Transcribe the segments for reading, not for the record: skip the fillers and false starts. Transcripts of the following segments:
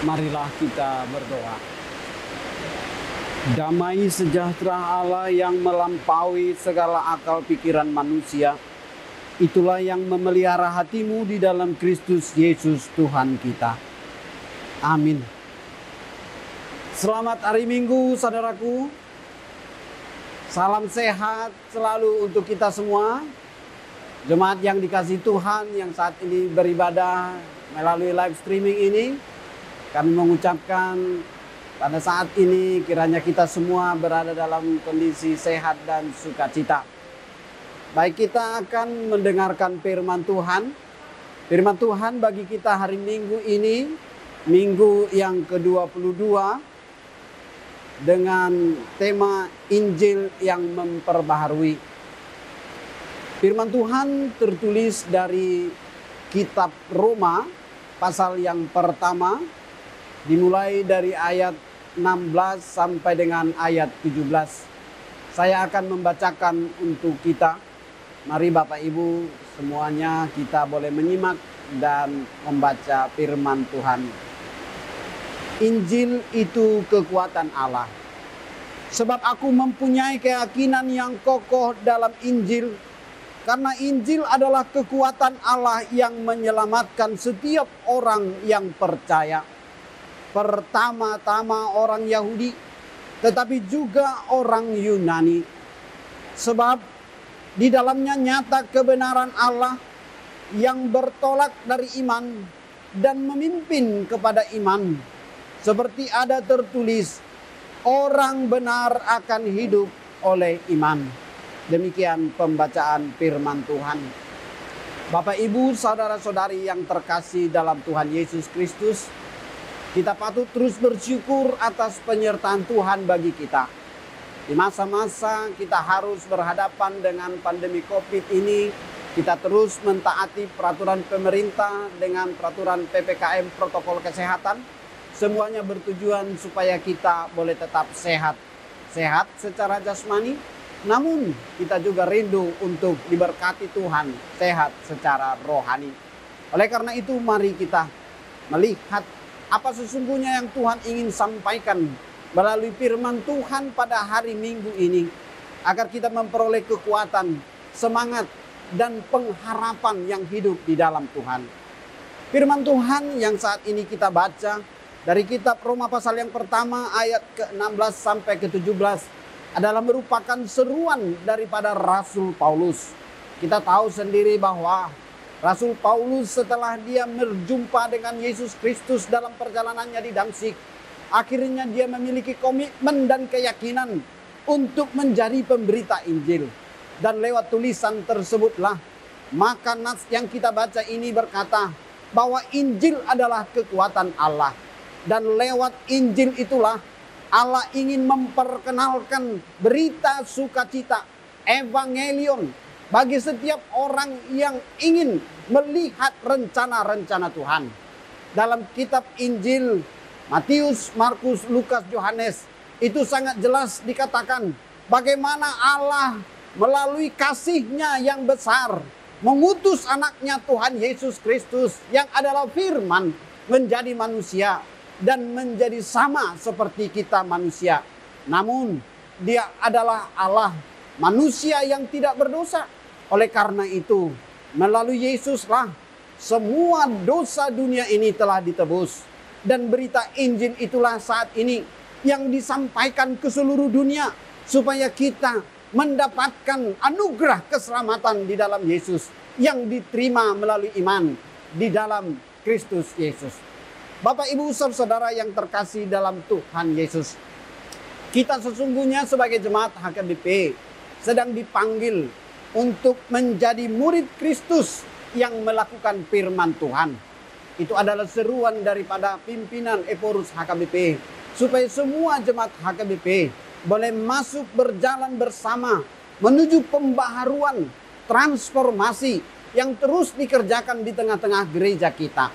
Marilah kita berdoa. Damai sejahtera Allah yang melampaui segala akal pikiran manusia, itulah yang memelihara hatimu di dalam Kristus Yesus Tuhan kita. Amin. Selamat hari Minggu, saudaraku. Salam sehat selalu untuk kita semua. Jemaat yang dikasihi Tuhan yang saat ini beribadah melalui live streaming ini, kami mengucapkan pada saat ini kiranya kita semua berada dalam kondisi sehat dan sukacita. Baik, kita akan mendengarkan firman Tuhan. Firman Tuhan bagi kita hari Minggu ini, Minggu yang ke-22, dengan tema Injil yang memperbaharui. Firman Tuhan tertulis dari kitab Roma pasal yang pertama, dimulai dari ayat 16 sampai dengan ayat 17. Saya akan membacakan untuk kita. Mari Bapak Ibu semuanya kita boleh menyimak dan membaca firman Tuhan. Injil itu kekuatan Allah. Sebab aku mempunyai keyakinan yang kokoh dalam Injil. Karena Injil adalah kekuatan Allah yang menyelamatkan setiap orang yang percaya. Pertama-tama orang Yahudi, tetapi juga orang Yunani. Sebab di dalamnya nyata kebenaran Allah yang bertolak dari iman dan memimpin kepada iman. Seperti ada tertulis, orang benar akan hidup oleh iman. Demikian pembacaan firman Tuhan. Bapak, Ibu, saudara-saudari yang terkasih dalam Tuhan Yesus Kristus, kita patut terus bersyukur atas penyertaan Tuhan bagi kita. Di masa-masa kita harus berhadapan dengan pandemi COVID ini, kita terus mentaati peraturan pemerintah dengan peraturan PPKM protokol kesehatan. Semuanya bertujuan supaya kita boleh tetap sehat. Sehat secara jasmani, namun kita juga rindu untuk diberkati Tuhan, sehat secara rohani. Oleh karena itu mari kita melihat apa sesungguhnya yang Tuhan ingin sampaikan melalui firman Tuhan pada hari Minggu ini. Agar kita memperoleh kekuatan, semangat, dan pengharapan yang hidup di dalam Tuhan. Firman Tuhan yang saat ini kita baca dari kitab Roma pasal yang pertama ayat ke-16 sampai ke-17. Adalah merupakan seruan daripada Rasul Paulus. Kita tahu sendiri bahwa Rasul Paulus setelah dia berjumpa dengan Yesus Kristus dalam perjalanannya di Damsyik, akhirnya dia memiliki komitmen dan keyakinan untuk menjadi pemberita Injil. Dan lewat tulisan tersebutlah, maka nas yang kita baca ini berkata bahwa Injil adalah kekuatan Allah. Dan lewat Injil itulah Allah ingin memperkenalkan berita sukacita, evangelion, bagi setiap orang yang ingin melihat rencana-rencana Tuhan. Dalam kitab Injil Matius, Markus, Lukas, Yohanes, itu sangat jelas dikatakan bagaimana Allah melalui kasih-Nya yang besar mengutus anaknya Tuhan Yesus Kristus yang adalah firman menjadi manusia. Dan menjadi sama seperti kita manusia. Namun dia adalah Allah, manusia yang tidak berdosa. Oleh karena itu melalui Yesuslah semua dosa dunia ini telah ditebus. Dan berita Injil itulah saat ini yang disampaikan ke seluruh dunia. Supaya kita mendapatkan anugerah keselamatan di dalam Yesus. Yang diterima melalui iman di dalam Kristus Yesus. Bapak, Ibu, saudara yang terkasih dalam Tuhan Yesus. Kita sesungguhnya sebagai jemaat HKBP sedang dipanggil untuk menjadi murid Kristus yang melakukan firman Tuhan. Itu adalah seruan daripada pimpinan Eporus HKBP. Supaya semua jemaat HKBP boleh masuk berjalan bersama menuju pembaharuan, transformasi yang terus dikerjakan di tengah-tengah gereja kita.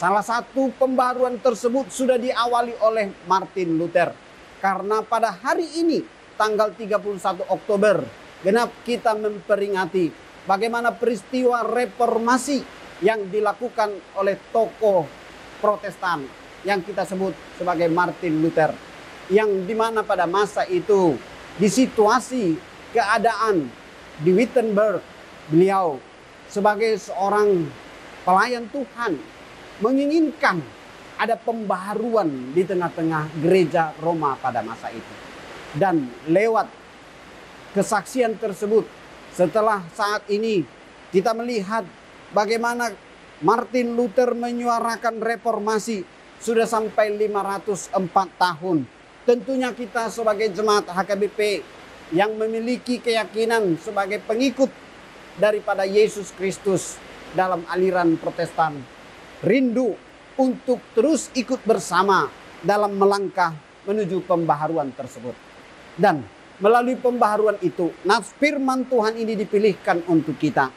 Salah satu pembaharuan tersebut sudah diawali oleh Martin Luther. Karena pada hari ini, tanggal 31 Oktober, genap kita memperingati bagaimana peristiwa reformasi yang dilakukan oleh tokoh Protestan yang kita sebut sebagai Martin Luther, yang dimana pada masa itu di situasi keadaan di Wittenberg, beliau sebagai seorang pelayan Tuhan menginginkan ada pembaharuan di tengah-tengah gereja Roma pada masa itu. Dan lewat kesaksian tersebut, setelah saat ini kita melihat bagaimana Martin Luther menyuarakan reformasi sudah sampai 504 tahun. Tentunya kita sebagai jemaat HKBP yang memiliki keyakinan sebagai pengikut daripada Yesus Kristus dalam aliran Protestan, rindu untuk terus ikut bersama dalam melangkah menuju pembaharuan tersebut. Dan melalui pembaharuan itu, nas firman Tuhan ini dipilihkan untuk kita.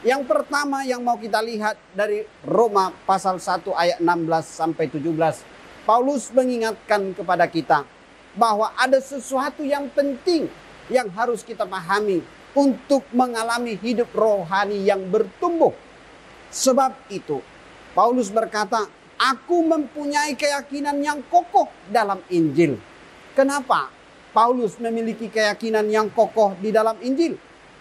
Yang pertama yang mau kita lihat dari Roma pasal 1 ayat 16 sampai 17. Paulus mengingatkan kepada kita bahwa ada sesuatu yang penting yang harus kita pahami untuk mengalami hidup rohani yang bertumbuh. Sebab itu, Paulus berkata, aku mempunyai keyakinan yang kokoh dalam Injil. Kenapa Paulus memiliki keyakinan yang kokoh di dalam Injil?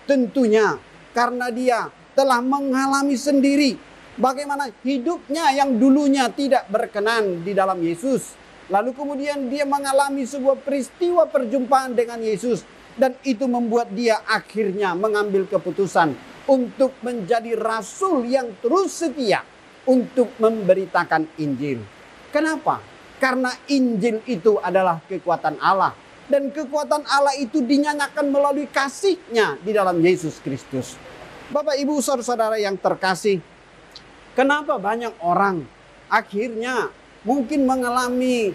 Tentunya karena dia telah mengalami sendiri bagaimana hidupnya yang dulunya tidak berkenan di dalam Yesus. Lalu kemudian dia mengalami sebuah peristiwa perjumpaan dengan Yesus. Dan itu membuat dia akhirnya mengambil keputusan untuk menjadi rasul yang terus setia untuk memberitakan Injil. Kenapa? Karena Injil itu adalah kekuatan Allah. Dan kekuatan Allah itu dinyatakan melalui kasih-Nya di dalam Yesus Kristus. Bapak, Ibu, saudara-saudara yang terkasih, kenapa banyak orang akhirnya mungkin mengalami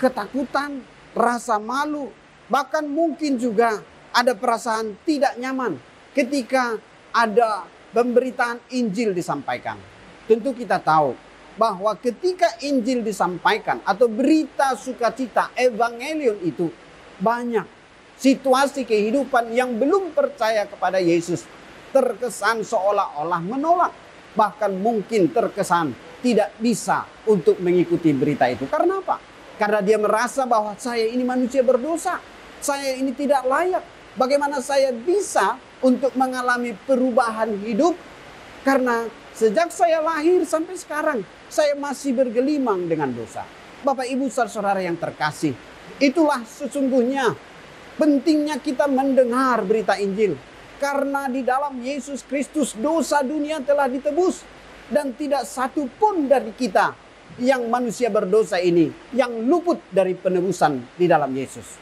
ketakutan, rasa malu, bahkan mungkin juga ada perasaan tidak nyaman ketika ada pemberitaan Injil disampaikan. Tentu kita tahu bahwa ketika Injil disampaikan atau berita sukacita, evangelion itu, banyak situasi kehidupan yang belum percaya kepada Yesus terkesan seolah-olah menolak. Bahkan mungkin terkesan tidak bisa untuk mengikuti berita itu. Karena apa? Karena dia merasa bahwa saya ini manusia berdosa. Saya ini tidak layak. Bagaimana saya bisa untuk mengalami perubahan hidup? Karena sejak saya lahir sampai sekarang, saya masih bergelimang dengan dosa. Bapak, Ibu, saudara yang terkasih, itulah sesungguhnya pentingnya kita mendengar berita Injil. Karena di dalam Yesus Kristus dosa dunia telah ditebus. Dan tidak satu pun dari kita yang manusia berdosa ini yang luput dari penebusan di dalam Yesus.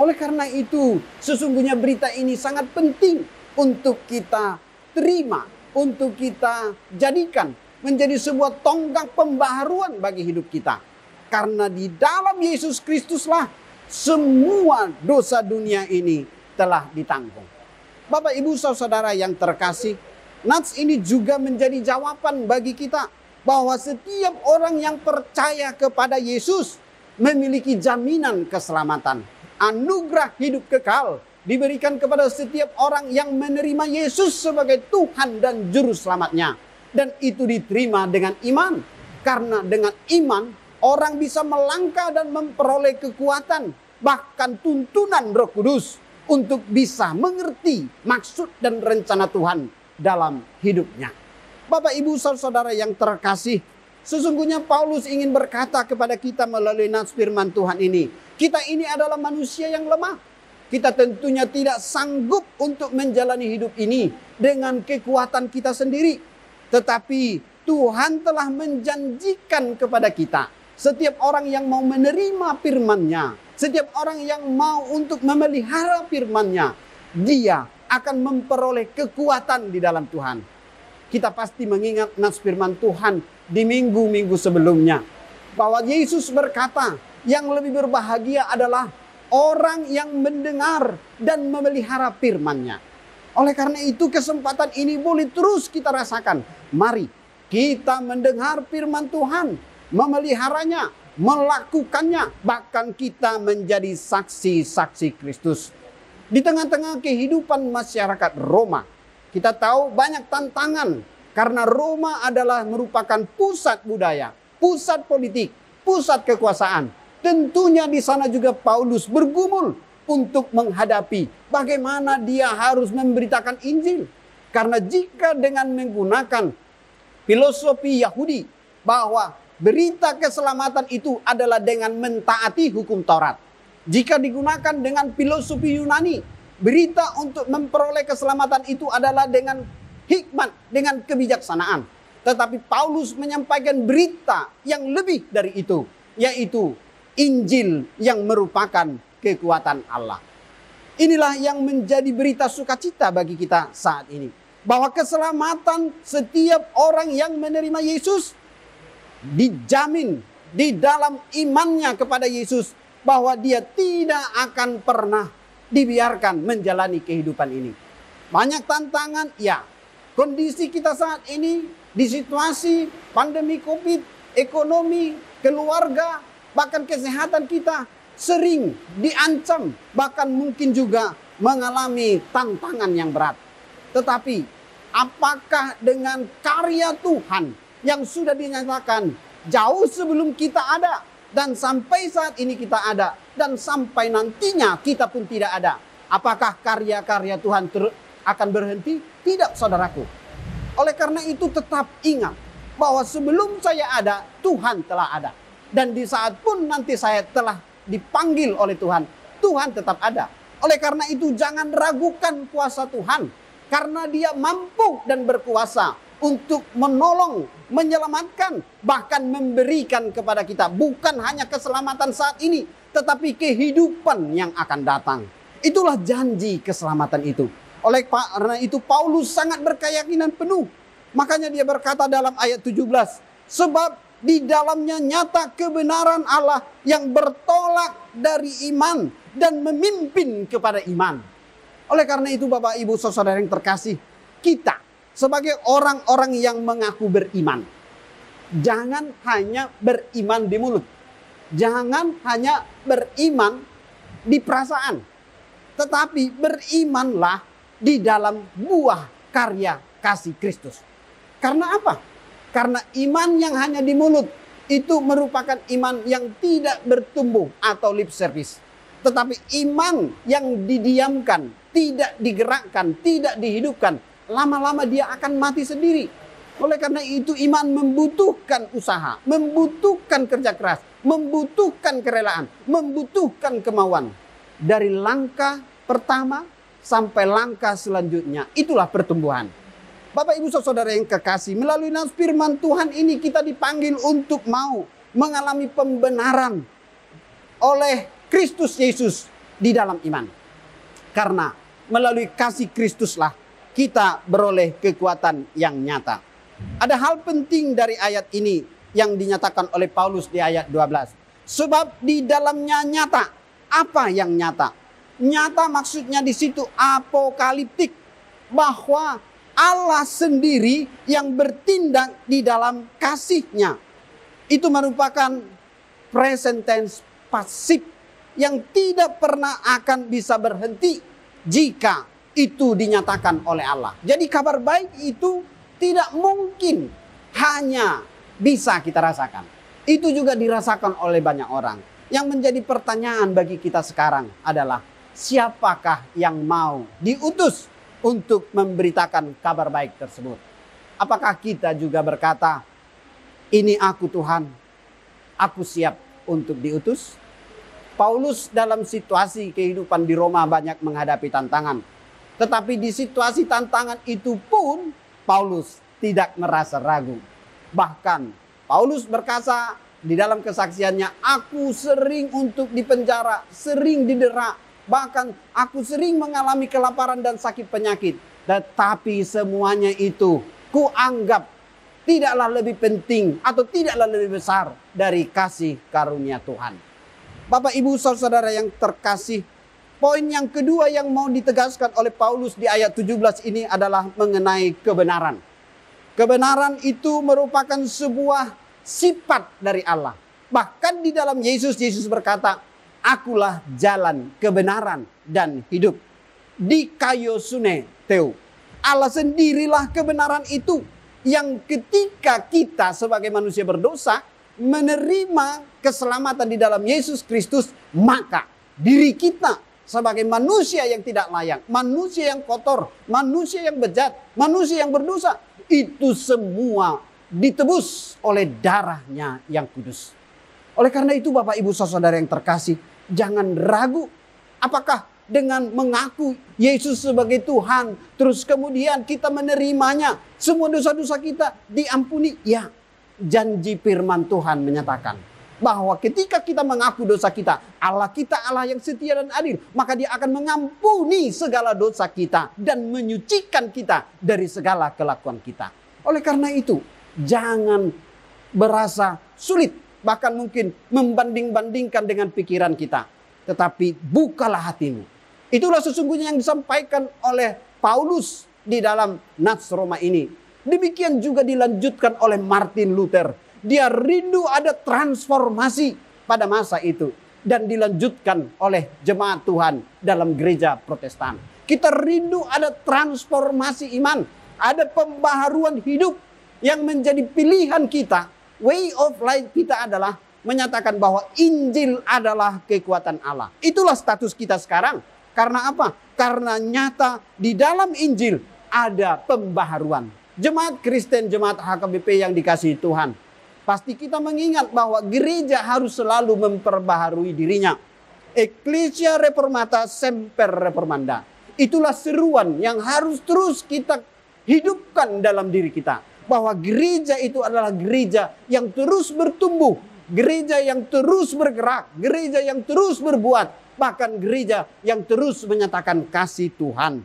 Oleh karena itu, sesungguhnya berita ini sangat penting untuk kita terima, untuk kita jadikan menjadi sebuah tonggak pembaharuan bagi hidup kita. Karena di dalam Yesus Kristuslah semua dosa dunia ini telah ditanggung. Bapak, Ibu, saudara yang terkasih, nats ini juga menjadi jawaban bagi kita bahwa setiap orang yang percaya kepada Yesus memiliki jaminan keselamatan. Anugerah hidup kekal diberikan kepada setiap orang yang menerima Yesus sebagai Tuhan dan Juru Selamatnya. Dan itu diterima dengan iman. Karena dengan iman orang bisa melangkah dan memperoleh kekuatan, bahkan tuntunan Roh Kudus untuk bisa mengerti maksud dan rencana Tuhan dalam hidupnya. Bapak, Ibu, saudara yang terkasih, sesungguhnya Paulus ingin berkata kepada kita melalui nats firman Tuhan ini, kita ini adalah manusia yang lemah. Kita tentunya tidak sanggup untuk menjalani hidup ini dengan kekuatan kita sendiri. Tetapi Tuhan telah menjanjikan kepada kita, setiap orang yang mau menerima firman-Nya, setiap orang yang mau untuk memelihara firman-Nya, dia akan memperoleh kekuatan di dalam Tuhan. Kita pasti mengingat nats firman Tuhan di minggu-minggu sebelumnya, bahwa Yesus berkata, yang lebih berbahagia adalah orang yang mendengar dan memelihara firman-Nya. Oleh karena itu kesempatan ini boleh terus kita rasakan. Mari kita mendengar firman Tuhan, memeliharanya, melakukannya, bahkan kita menjadi saksi-saksi Kristus. Di tengah-tengah kehidupan masyarakat Roma, kita tahu banyak tantangan karena Roma adalah merupakan pusat budaya, pusat politik, pusat kekuasaan. Tentunya di sana juga Paulus bergumul untuk menghadapi bagaimana dia harus memberitakan Injil. Karena jika dengan menggunakan filosofi Yahudi bahwa berita keselamatan itu adalah dengan mentaati hukum Taurat. Jika digunakan dengan filosofi Yunani, berita untuk memperoleh keselamatan itu adalah dengan hikmat, dengan kebijaksanaan. Tetapi Paulus menyampaikan berita yang lebih dari itu, yaitu Injil yang merupakan kekuatan Allah. Inilah yang menjadi berita sukacita bagi kita saat ini. Bahwa keselamatan setiap orang yang menerima Yesus dijamin di dalam imannya kepada Yesus, bahwa dia tidak akan pernah dibiarkan menjalani kehidupan ini. Banyak tantangan, ya. Kondisi kita saat ini di situasi pandemi COVID, ekonomi, keluarga, bahkan kesehatan kita sering diancam, bahkan mungkin juga mengalami tantangan yang berat. Tetapi apakah dengan karya Tuhan yang sudah dinyatakan jauh sebelum kita ada, dan sampai saat ini kita ada, dan sampai nantinya kita pun tidak ada, apakah karya-karya Tuhan akan berhenti? Tidak, saudaraku. Oleh karena itu tetap ingat bahwa sebelum saya ada, Tuhan telah ada. Dan di saat pun nanti saya telah dipanggil oleh Tuhan, Tuhan tetap ada. Oleh karena itu jangan ragukan kuasa Tuhan. Karena dia mampu dan berkuasa untuk menolong, menyelamatkan, bahkan memberikan kepada kita bukan hanya keselamatan saat ini, tetapi kehidupan yang akan datang. Itulah janji keselamatan itu. Oleh karena itu Paulus sangat berkeyakinan penuh. Makanya dia berkata dalam ayat 17, sebab di dalamnya nyata kebenaran Allah yang bertolak dari iman dan memimpin kepada iman. Oleh karena itu Bapak Ibu Saudara yang terkasih, kita sebagai orang-orang yang mengaku beriman, jangan hanya beriman di mulut. Jangan hanya beriman di perasaan. Tetapi berimanlah di dalam buah karya kasih Kristus. Karena apa? Karena iman yang hanya di mulut itu merupakan iman yang tidak bertumbuh atau lip service. Tetapi iman yang didiamkan, tidak digerakkan, tidak dihidupkan, lama-lama dia akan mati sendiri. Oleh karena itu iman membutuhkan usaha, membutuhkan kerja keras, membutuhkan kerelaan, membutuhkan kemauan. Dari langkah pertama sampai langkah selanjutnya, itulah pertumbuhan. Bapak Ibu Saudara yang kekasih, melalui firman Tuhan ini kita dipanggil untuk mau mengalami pembenaran oleh Kristus Yesus di dalam iman. Karena melalui kasih Kristuslah kita beroleh kekuatan yang nyata. Ada hal penting dari ayat ini yang dinyatakan oleh Paulus di ayat 12. Sebab di dalamnya nyata. Apa yang nyata? Nyata maksudnya di situ apokaliptik. Bahwa Allah sendiri yang bertindak di dalam kasih-Nya. Itu merupakan present tense pasif yang tidak pernah akan bisa berhenti jika itu dinyatakan oleh Allah. Jadi kabar baik itu tidak mungkin hanya bisa kita rasakan. Itu juga dirasakan oleh banyak orang. Yang menjadi pertanyaan bagi kita sekarang adalah siapakah yang mau diutus untuk memberitakan kabar baik tersebut? Apakah kita juga berkata, ini aku Tuhan, aku siap untuk diutus? Paulus dalam situasi kehidupan di Roma banyak menghadapi tantangan. Tetapi di situasi tantangan itu pun Paulus tidak merasa ragu. Bahkan Paulus berkata di dalam kesaksiannya, aku sering untuk dipenjara, sering didera. Bahkan aku sering mengalami kelaparan dan sakit penyakit. Tetapi semuanya itu kuanggap tidaklah lebih penting atau tidaklah lebih besar dari kasih karunia Tuhan. Bapak Ibu Saudara yang terkasih, poin yang kedua yang mau ditegaskan oleh Paulus di ayat 17 ini adalah mengenai kebenaran. Kebenaran itu merupakan sebuah sifat dari Allah. Bahkan di dalam Yesus berkata, akulah jalan, kebenaran, dan hidup. Dikaiosune Theo. Allah sendirilah kebenaran itu. Yang ketika kita sebagai manusia berdosa, menerima keselamatan di dalam Yesus Kristus, maka diri kita sebagai manusia yang tidak layak, manusia yang kotor, manusia yang bejat, manusia yang berdosa, itu semua ditebus oleh darahnya yang kudus. Oleh karena itu Bapak Ibu saudara yang terkasih, jangan ragu. Apakah dengan mengaku Yesus sebagai Tuhan, terus kemudian kita menerimanya, semua dosa-dosa kita diampuni? Ya, janji firman Tuhan menyatakan bahwa ketika kita mengaku dosa kita, Allah kita Allah yang setia dan adil, maka Dia akan mengampuni segala dosa kita dan menyucikan kita dari segala kelakuan kita. Oleh karena itu, jangan berasa sulit, bahkan mungkin membanding-bandingkan dengan pikiran kita. Tetapi bukalah hatimu. Itulah sesungguhnya yang disampaikan oleh Paulus di dalam Nats Roma ini. Demikian juga dilanjutkan oleh Martin Luther. Dia rindu ada transformasi pada masa itu. Dan dilanjutkan oleh jemaat Tuhan dalam gereja Protestan. Kita rindu ada transformasi iman. Ada pembaharuan hidup yang menjadi pilihan kita. Way of life kita adalah menyatakan bahwa Injil adalah kekuatan Allah. Itulah status kita sekarang. Karena apa? Karena nyata di dalam Injil ada pembaharuan. Jemaat Kristen, jemaat HKBP yang dikasihi Tuhan, pasti kita mengingat bahwa gereja harus selalu memperbaharui dirinya. Ecclesia Reformata Semper Reformanda. Itulah seruan yang harus terus kita hidupkan dalam diri kita. Bahwa gereja itu adalah gereja yang terus bertumbuh. Gereja yang terus bergerak. Gereja yang terus berbuat. Bahkan gereja yang terus menyatakan kasih Tuhan.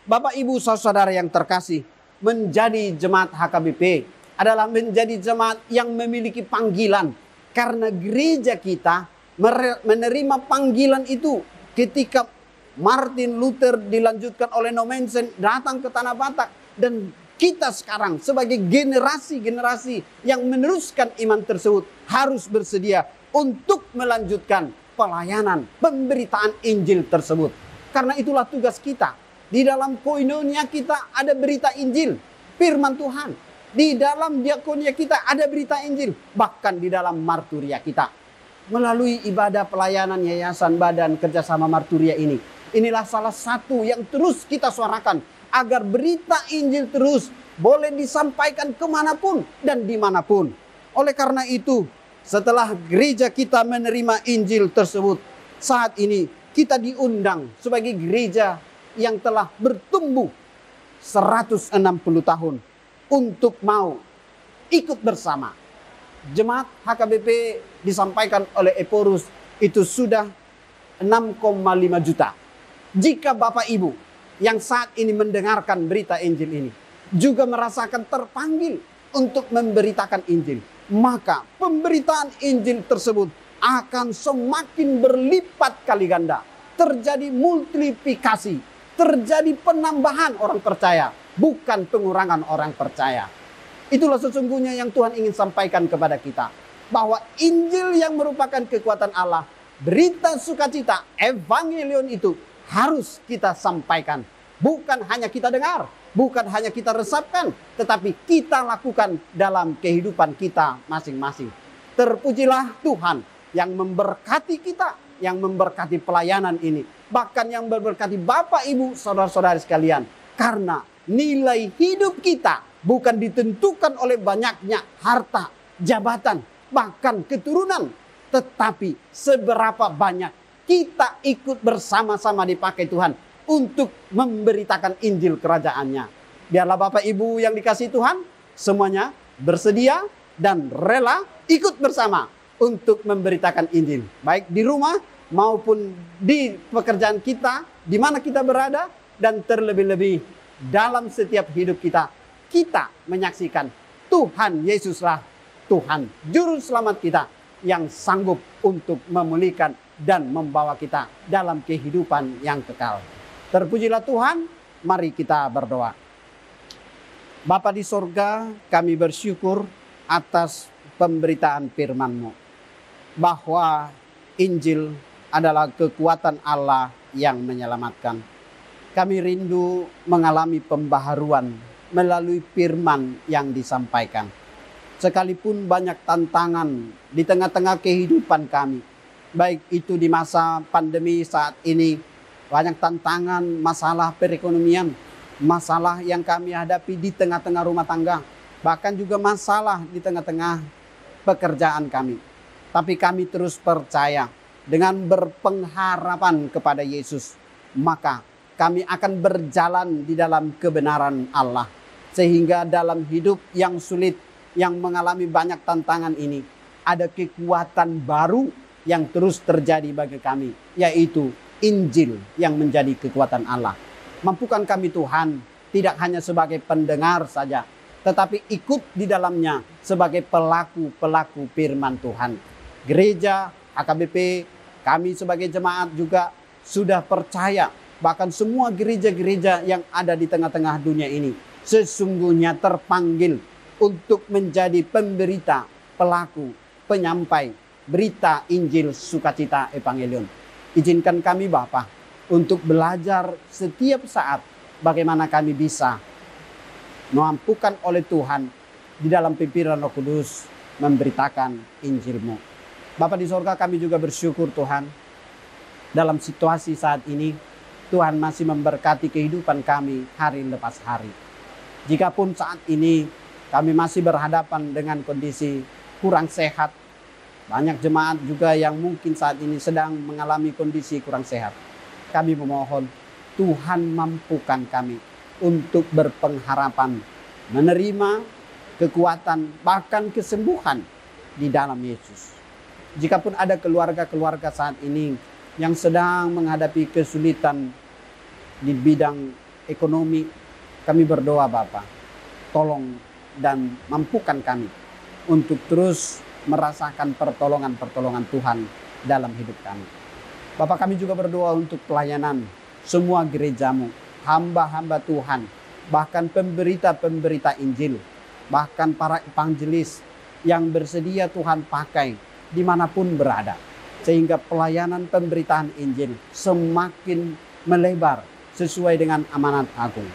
Bapak Ibu saudara yang terkasih, menjadi jemaat HKBP adalah menjadi jemaat yang memiliki panggilan. Karena gereja kita menerima panggilan itu ketika Martin Luther dilanjutkan oleh Nommensen datang ke Tanah Batak. Dan kita sekarang sebagai generasi-generasi yang meneruskan iman tersebut harus bersedia untuk melanjutkan pelayanan, pemberitaan Injil tersebut. Karena itulah tugas kita. Di dalam koinonia kita ada berita Injil, firman Tuhan. Di dalam diakonia kita ada berita Injil. Bahkan di dalam marturia kita. Melalui ibadah pelayanan yayasan badan kerjasama marturia ini. Inilah salah satu yang terus kita suarakan. Agar berita Injil terus boleh disampaikan kemanapun dan dimanapun. Oleh karena itu, setelah gereja kita menerima Injil tersebut, saat ini kita diundang sebagai gereja yang telah bertumbuh 160 tahun untuk mau ikut bersama. Jemaat HKBP disampaikan oleh Eporus itu sudah 6,5 juta. Jika Bapak Ibu yang saat ini mendengarkan berita Injil ini juga merasakan terpanggil untuk memberitakan Injil, maka pemberitaan Injil tersebut akan semakin berlipat kali ganda. Terjadi multiplikasi, terjadi penambahan orang percaya, bukan pengurangan orang percaya. Itulah sesungguhnya yang Tuhan ingin sampaikan kepada kita. Bahwa Injil yang merupakan kekuatan Allah, berita sukacita, evangelion itu harus kita sampaikan. Bukan hanya kita dengar, bukan hanya kita resapkan, tetapi kita lakukan dalam kehidupan kita masing-masing. Terpujilah Tuhan yang memberkati kita, yang memberkati pelayanan ini. Bahkan yang memberkati Bapak, Ibu, saudara-saudari sekalian. Karena nilai hidup kita bukan ditentukan oleh banyaknya harta, jabatan, bahkan keturunan. Tetapi seberapa banyak kita ikut bersama-sama dipakai Tuhan untuk memberitakan Injil kerajaannya. Biarlah Bapak Ibu yang dikasihi Tuhan semuanya bersedia dan rela ikut bersama untuk memberitakan Injil. Baik di rumah maupun di pekerjaan kita, di mana kita berada, dan terlebih-lebih dalam setiap hidup kita. Kita menyaksikan Tuhan Yesuslah Tuhan Juru Selamat kita yang sanggup untuk memulihkan dan membawa kita dalam kehidupan yang kekal. Terpujilah Tuhan, mari kita berdoa. Bapa di sorga, kami bersyukur atas pemberitaan firman-Mu. Bahwa Injil adalah kekuatan Allah yang menyelamatkan. Kami rindu mengalami pembaharuan melalui firman yang disampaikan. Sekalipun banyak tantangan di tengah-tengah kehidupan kami, baik itu di masa pandemi saat ini, banyak tantangan, masalah perekonomian, masalah yang kami hadapi di tengah-tengah rumah tangga, bahkan juga masalah di tengah-tengah pekerjaan kami. Tapi kami terus percaya dengan berpengharapan kepada Yesus, maka kami akan berjalan di dalam kebenaran Allah. Sehingga dalam hidup yang sulit, yang mengalami banyak tantangan ini, ada kekuatan baru yang terus terjadi bagi kami, yaitu Injil yang menjadi kekuatan Allah. Mampukan kami Tuhan tidak hanya sebagai pendengar saja, tetapi ikut di dalamnya sebagai pelaku-pelaku firman Tuhan. Gereja HKBP, kami sebagai jemaat juga sudah percaya, bahkan semua gereja-gereja yang ada di tengah-tengah dunia ini sesungguhnya terpanggil untuk menjadi pemberita, pelaku, penyampai berita Injil sukacita Evangelion. Izinkan kami Bapa untuk belajar setiap saat bagaimana kami bisa mampukan oleh Tuhan di dalam pimpinan Roh Kudus memberitakan Injil-Mu. Bapa di sorga, kami juga bersyukur Tuhan, dalam situasi saat ini Tuhan masih memberkati kehidupan kami hari lepas hari. Jikapun saat ini kami masih berhadapan dengan kondisi kurang sehat, banyak jemaat juga yang mungkin saat ini sedang mengalami kondisi kurang sehat. Kami memohon Tuhan mampukan kami untuk berpengharapan, menerima kekuatan, bahkan kesembuhan di dalam Yesus. Jikapun ada keluarga-keluarga saat ini yang sedang menghadapi kesulitan di bidang ekonomi, kami berdoa Bapa, tolong dan mampukan kami untuk terus merasakan pertolongan-pertolongan Tuhan dalam hidup kami. Bapa, kami juga berdoa untuk pelayanan semua gereja-Mu, hamba-hamba Tuhan, bahkan pemberita-pemberita Injil, bahkan para evangelis yang bersedia Tuhan pakai dimanapun berada, sehingga pelayanan pemberitaan Injil semakin melebar sesuai dengan amanat agung.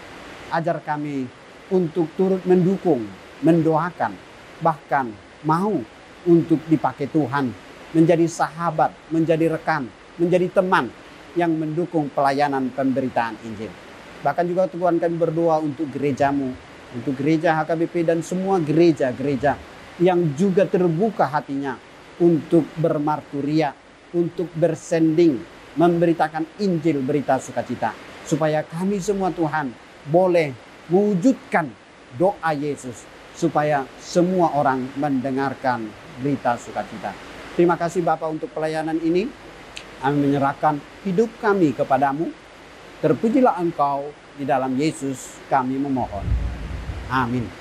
Ajar kami untuk turut mendukung, mendoakan, bahkan mau untuk dipakai Tuhan menjadi sahabat, menjadi rekan, menjadi teman yang mendukung pelayanan pemberitaan Injil. Bahkan juga Tuhan, kami berdoa untuk gereja-Mu, untuk gereja HKBP dan semua gereja-gereja yang juga terbuka hatinya untuk bermarturia, untuk bersending, memberitakan Injil berita sukacita. Supaya kami semua Tuhan boleh mewujudkan doa Yesus, supaya semua orang mendengarkan berita sukacita. Terima kasih Bapa untuk pelayanan ini. Kami menyerahkan hidup kami kepadamu. Terpujilah Engkau, di dalam Yesus kami memohon. Amin.